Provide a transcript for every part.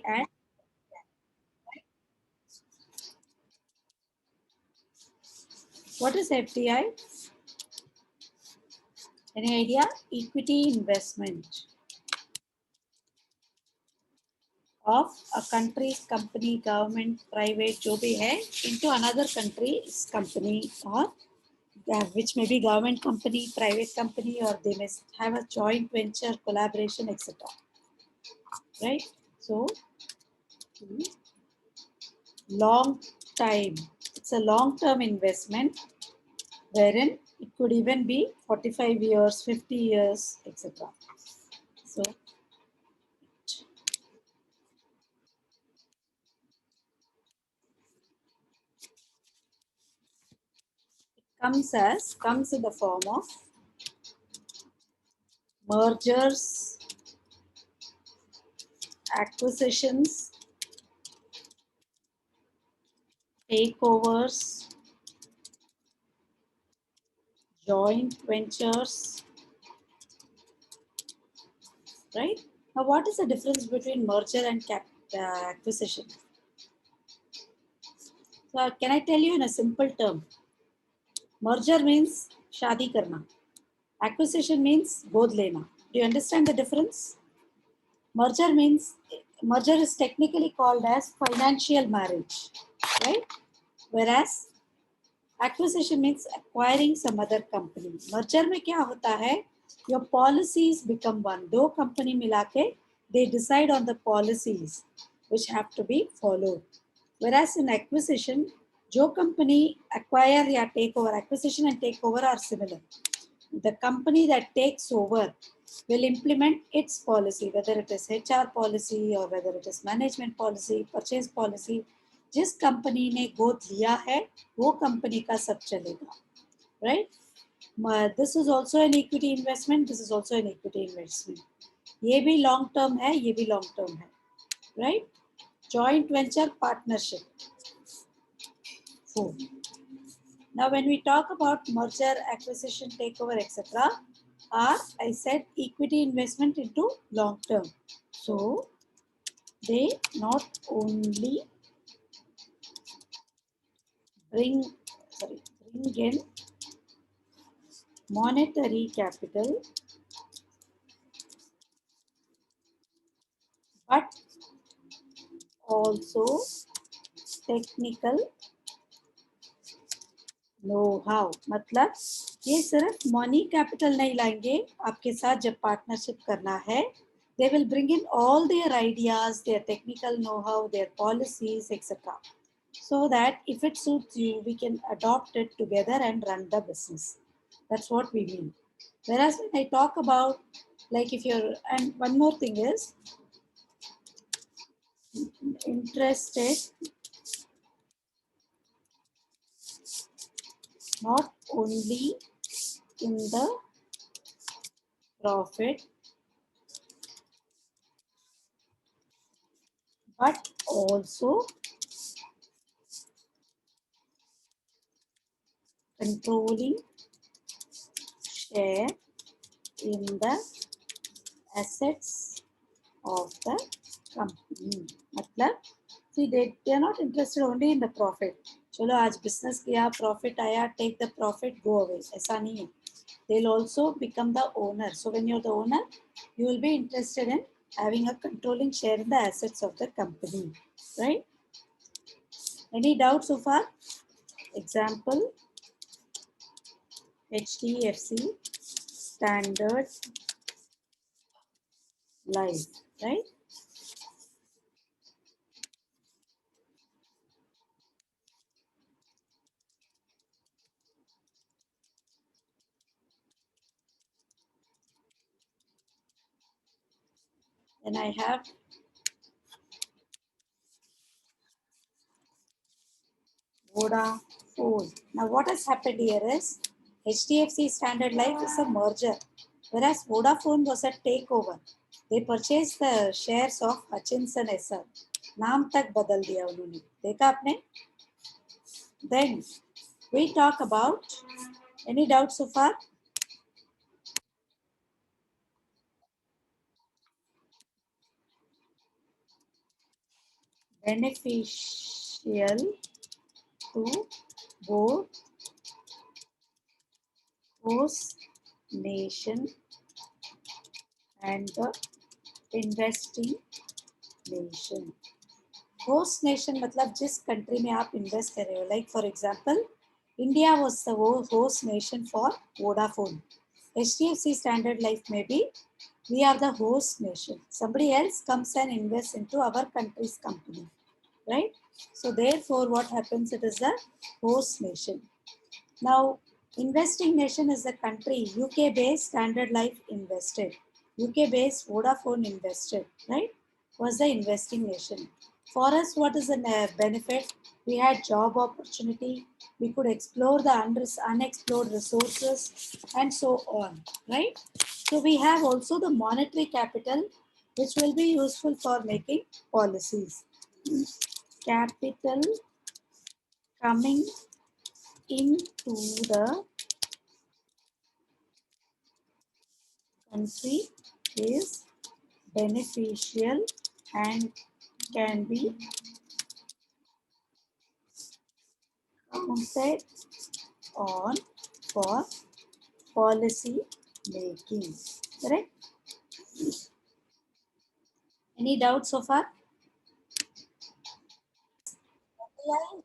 and what is FDI? Any idea? Equity investment of a country's company, government, private, जो भी है, into another country's company or which may be government company, private company, or they may have a joint venture, collaboration, etc. Right? So, long time. It's a long-term investment wherein it could even be 45 years, 50 years, etc. So, comes in the form of mergers, acquisitions, takeovers, joint ventures, right? Now, what is the difference between merger and acquisition? So, can I tell you in a simple term? Merger means shadi karna. Acquisition means god lena. Do you understand the difference? Merger means, merger is technically called as financial marriage, right? Whereas acquisition means acquiring some other company. Merger में क्या होता है? Your policies become one. दो company मिला के they decide on the policies which have to be followed. Whereas in acquisition, जो company acquire या take over, acquisition and takeover are similar. The company that takes over will implement its policy, whether it is HR policy or whether it is management policy, purchase policy. जिस company ने गोद लिया है वो company का सब चलेगा, right? This is also an equity investment, this is also an equity investment. ये भी लॉन्ग टर्म है, ये भी लॉन्ग टर्म है, right? Joint venture partnership. Now, when we talk about merger, acquisition, takeover, etc., are, I said, equity investment into long term. So, they not only bring in monetary capital, but also technical know-how. मतलब ये सिर्फ money capital नहीं लाएंगे आपके साथ जब partnership करना है. They will bring in all their ideas, their technical know-how, their policies, etc. So that if it suits you, we can adopt it together and run the business. That's what we mean. Whereas when I talk about, like if you're, and one more thing is, interested not only in the profit but also controlling share in the assets of the company. मतलब see, they are not interested only in the profit. चलो आज business किया, profit आया, take the profit, go away. ऐसा नहीं है. They'll also become the owner. So when you're the owner, you will be interested in having a controlling share in the assets of the company, right? Any doubt so far? Example, HDFC Standard Life, right? Then I have Vodafone. Now what has happened here is HDFC Standard Life is a merger, whereas Vodafone was a takeover. They purchased the shares of Hutchinson SR. नाम तक बदल दिया उन्होंने, देखा आपने? Then we talk about, any doubts so far? beneficial to both host nation and the investing nation. Host nation मतलब जिस country में आप इन्वेस्ट कर रहे हो, like for example India was the host nation for Vodafone. HDFC Standard Life maybe we are the host nation. Somebody else comes and invests into our country's company, right? So therefore, what happens? It is the host nation. Now, investing nation is the country. UK-based Standard Life invested. UK-based Vodafone invested, right? Was the investing nation. For us, what is the benefit? We had job opportunity. We could explore the unexplored resources and so on, right? So we have also the monetary capital, which will be useful for making policies. Capital coming into the country is beneficial and can be counted on for policy making. Correct? Any doubts so far? FDI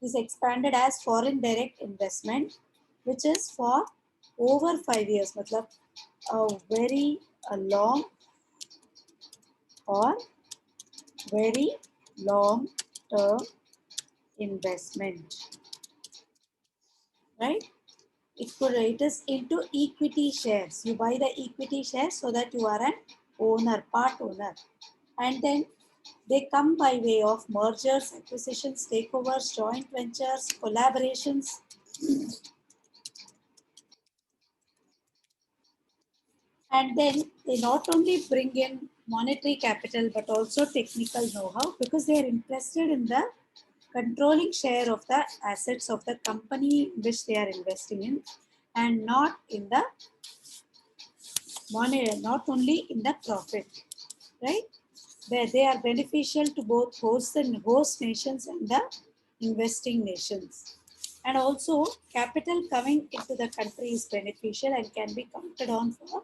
is expanded as foreign direct investment, which is for over 5 years. मतलब a very long or very long term investment, right? It is into equity shares. You buy the equity shares so that you are an owner, part owner. And then they come by way of mergers, acquisitions, takeovers, joint ventures, collaborations. And then they not only bring in monetary capital but also technical know-how because they are interested in the controlling share of the assets of the company which they are investing in and not in the money, not only in the profit, right? They are beneficial to both host nations and the investing nations. And also, capital coming into the country is beneficial and can be counted on for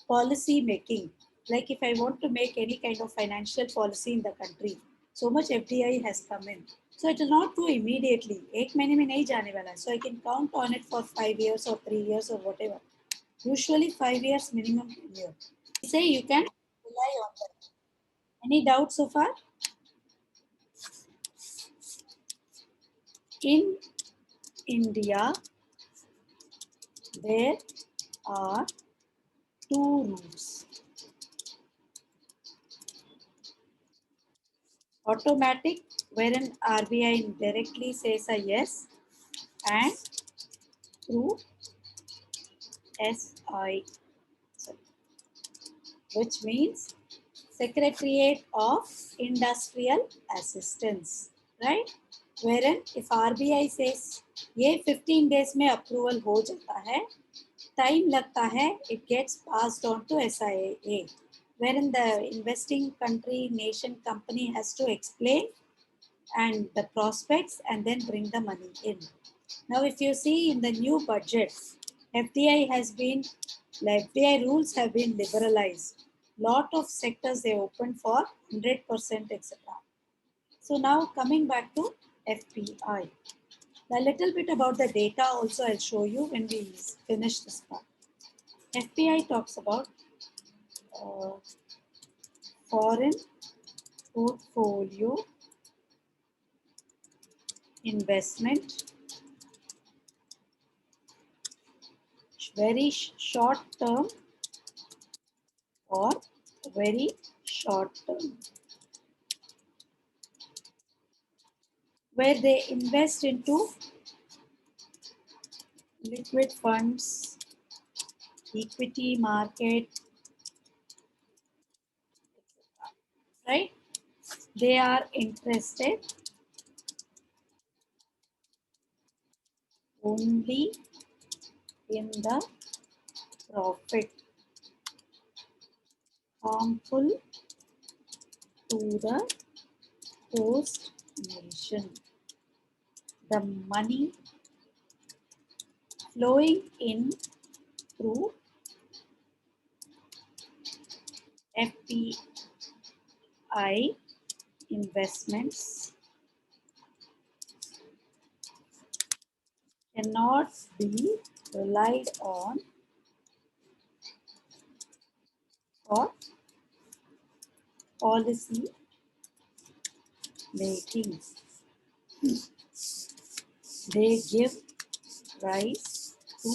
policy making. Like if I want to make any kind of financial policy in the country, so much FDI has come in. So it will not go immediately. एक महीने में नहीं जाने वाला. So I can count on it for 5 years or 3 years or whatever. Usually 5 years minimum tenure. Say you can rely on that. Any doubts so far? In India, there are two rules. Automatic, wherein RBI directly says a yes, and through SI, which means Secretariat of Industrial Assistance, right? Wherein if RBI says ये 15 days में approval हो जाता है, time लगता है, it gets passed on to SIA, wherein the investing country, nation, company has to explain and the prospects and then bring the money in. Now, if you see in the new budget, FDI has been, FDI rules have been liberalized. Lot of sectors they opened for 100%, etc. So now coming back to FPI. A little bit about the data also I'll show you when we finish this part. FPI talks about uh, foreign portfolio investment, very short term or very short term, where they invest into liquid funds, equity market, right? They are interested only in the profit, harmful to the host nation. The money flowing in through FPI investments cannot be relied on for policy making. They give rise to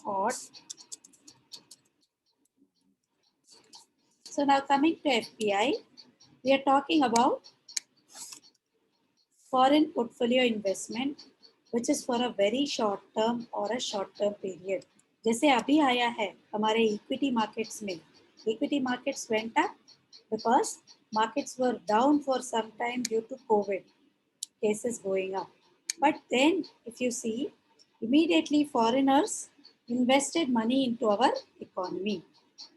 hot. So now coming to FPI, we are talking about foreign portfolio investment which is for a very short term or a short term period. जैसे अभी आया है हमारे equity markets में, equity markets went up because markets were down for some time due to COVID cases going up. But then if you see, immediately foreigners invested money into our economy,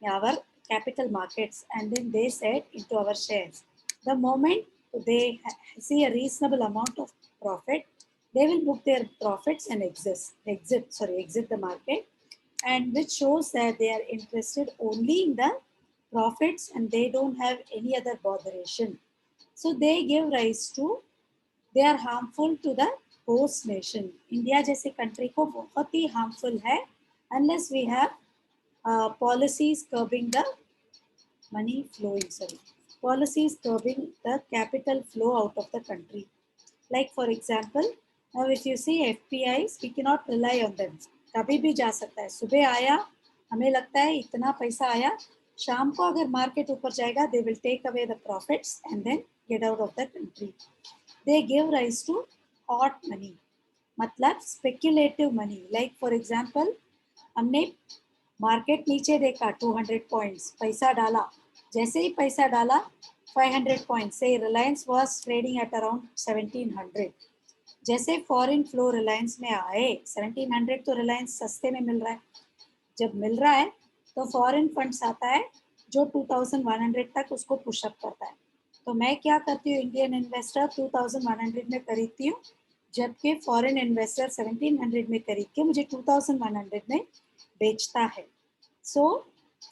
our capital markets, and then they said into our shares. The moment they see a reasonable amount of profit, they will book their profits and exit the market, and which shows that they are interested only in the profits and they don't have any other botheration. So they give rise to, they are harmful to the host nation. India जैसे country को बहुत ही harmful है unless we have policies curbing the money flowing, policies curbing the capital flow out of the country. Like for example, now if you see FPIs, we cannot rely on them. कभी भी जा सकता है, सुबह आया हमें लगता है इतना पैसा आया, शाम को अगर मार्केट ऊपर जाएगा they will take away the profits and then get out of the country. They give rise to hot money, मतलब speculative money. Like for example, हमने मार्केट नीचे देखा 200 पॉइंट्स, पैसा डाला, जैसे ही पैसा डाला 500 पॉइंट्स से Reliance was trading at around 1700. जैसे फॉरेन फ्लो रिलायंस में आए 1700 तो रिलायंस सस्ते में मिल रहा है, जब मिल रहा है तो फॉरेन फंड्स आता है जो 2100 तक उसको पुशअप करता है. तो मैं क्या करती हूँ, इंडियन इन्वेस्टर 2100 में खरीदती हूँ, जबकि फॉरेन इन्वेस्टर 1700 में खरीद के मुझे 2100 में बेचता है. सो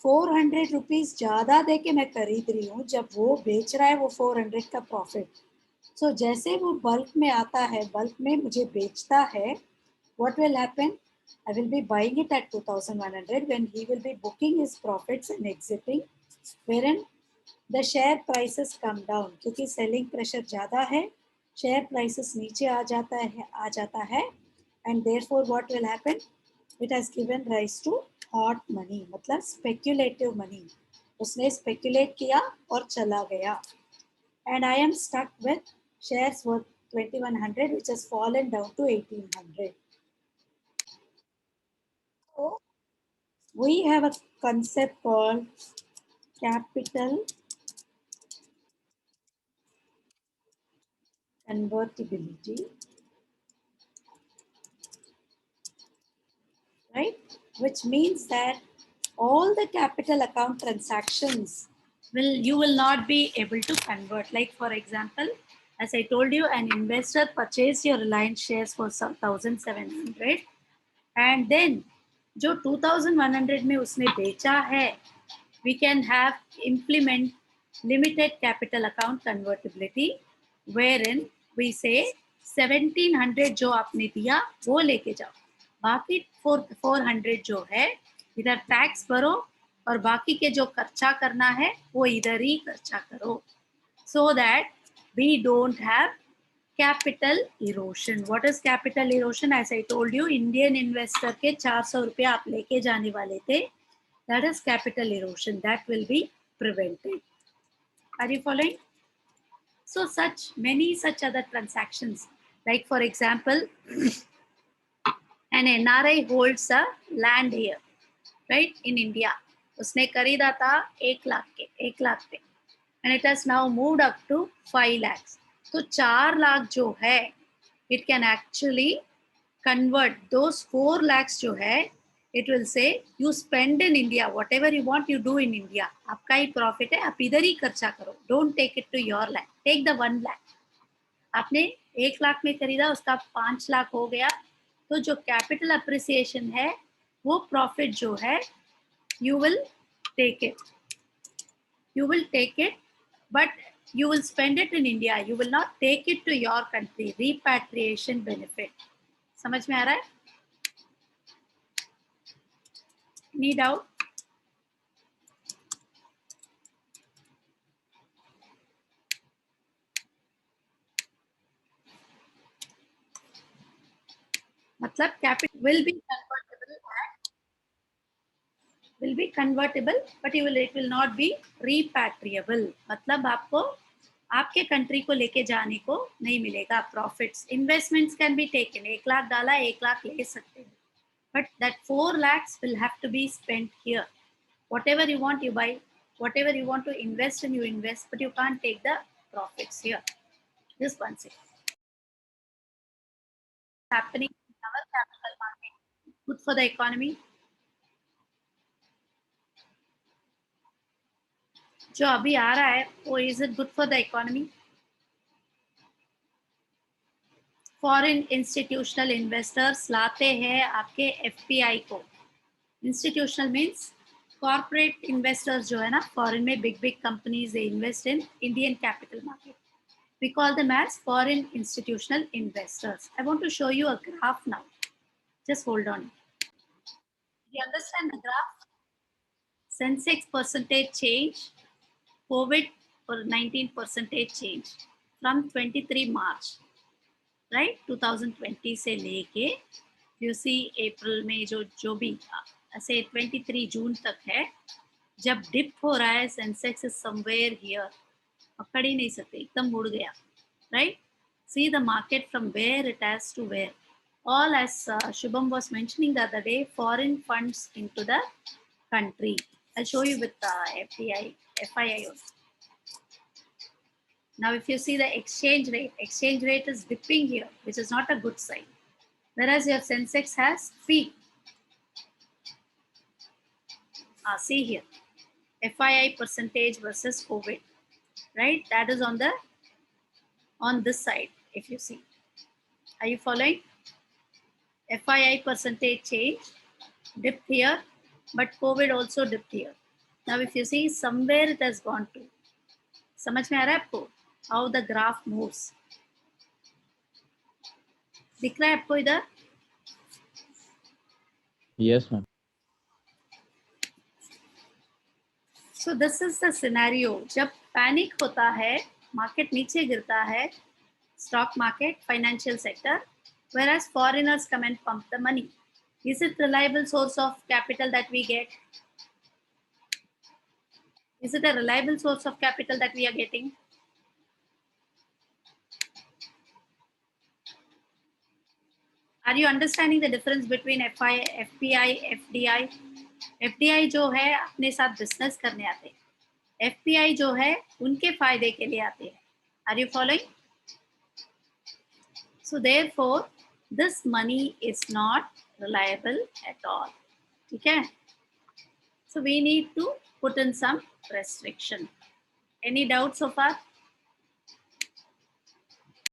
400 रुपीज ज़्यादा दे के मैं खरीद रही हूँ, जब वो बेच रहा है वो 400 का प्रॉफिट. सो जैसे वो बल्क में आता है, बल्क में मुझे बेचता है, what will happen? I will be buying it at 2100 when he will be booking his profits and exiting, wherein the share prices come down क्योंकि selling pressure ज़्यादा है, share prices नीचे आ जाता है and therefore what will happen? It has given rise to hot money, मतलब speculative money. उसने speculate किया और चला गया. And I am stuck with shares worth 2100 which has fallen down to 1800. So we have a concept called capital convertibility, right? Which means that all the capital account transactions you will not be able to convert. Like for example, as I told you, an investor purchased your Reliance shares for 1700 and then जो 2100 में उसने बेचा है, we can have implement limited capital account convertibility wherein we say 1700 जो आपने दिया वो लेके जाओ, बाकी 400 जो है इधर टैक्स भरो और बाकी के जो खर्चा करना है वो इधर ही खर्चा करो, so that we don't have capital erosion. What is capital erosion? As I told you, Indian investor के 400 रुपया आप लेके जाने वाले थे, that is capital erosion, that will be prevented. Are you following? So many such other transactions, like for example, an NRI holds a land here, right, in India. उसने खरीदा था 1 लाख पे, and it has now moved up to 5 lakhs. तो 4 लाख जो है, it can actually convert those 4 lakhs जो है, It will say you spend in India, whatever you want, you do in India. आपका ही profit है, आप इधर ही खर्चा करो. Don't take it to your land. Take the 1 lakh. आपने 1 लाख में खरीदा, उसका 5 लाख हो गया, तो जो कैपिटल अप्रिसिएशन है वो प्रॉफिट जो है you will take it. You will take it, but you will spend it in India. You will not take it to your country. Repatriation benefit. समझ में आ रहा है? Any doubt? मतलब capital will be convertible, but it will not be repatriable. मतलब आपको आपके country को लेके जाने को नहीं मिलेगा profits. Investments can be taken. 1 lakh डाला, 1 लाख ले सकते हैं, but that 4 lakhs will have to be spent here. Whatever you want, you buy. Whatever you want to invest in, you invest, but you can't take the profits here. Just one second. Happening in our capital market. Good for the economy. जो अभी आ रहा है वो is it good for the economy? Foreign institutional investors लाते हैं आपके FPI को. Institutional means corporate investors जो है ना, फॉरेन में big big companies they invest in Indian capital market. We call them as foreign institutional investors. I want to show you a graph now. Just hold on. You understand the graph? Sensex percentage change, COVID for 19% change from 23 March, right? 2020 से लेके you see April में जो भी ऐसे 23 जून तक है, जब dip हो रहा है सेंसेक्स is somewhere here, पकड़ ही नहीं सकते, एकदम मुड़ गया, right? See the market from where it has to where. All as Shubham was mentioning the other day, foreign funds into the country. I'll show you with FII also. Now, if you see the exchange rate is dipping here, which is not a good sign. Whereas your Sensex has peaked. See here, FII percentage versus COVID, right? That is on this side, if you see. Are you following? FII percentage change, dipped here, but COVID also dipped here. Now, if you see, somewhere it has gone to. समझ में आ रहा है आपको? How the graph moves. दिख रहा है आपको इधर? Yes, ma'am. So this is the scenario. जब पैनिक होता है, मार्केट नीचे गिरता है, stock market, financial sector, whereas foreigners come and pump the money. Is it reliable source of capital that we get? Is it a reliable source of capital that we are getting? Are you understanding the difference between FPI, FDI? FDI जो है अपने साथ business करने आते हैं, FPI जो है उनके फायदे के लिए आते हैं. Are you following? So therefore, this money is not reliable at all. ठीक है? So we need to put in some restriction. Any doubts so far?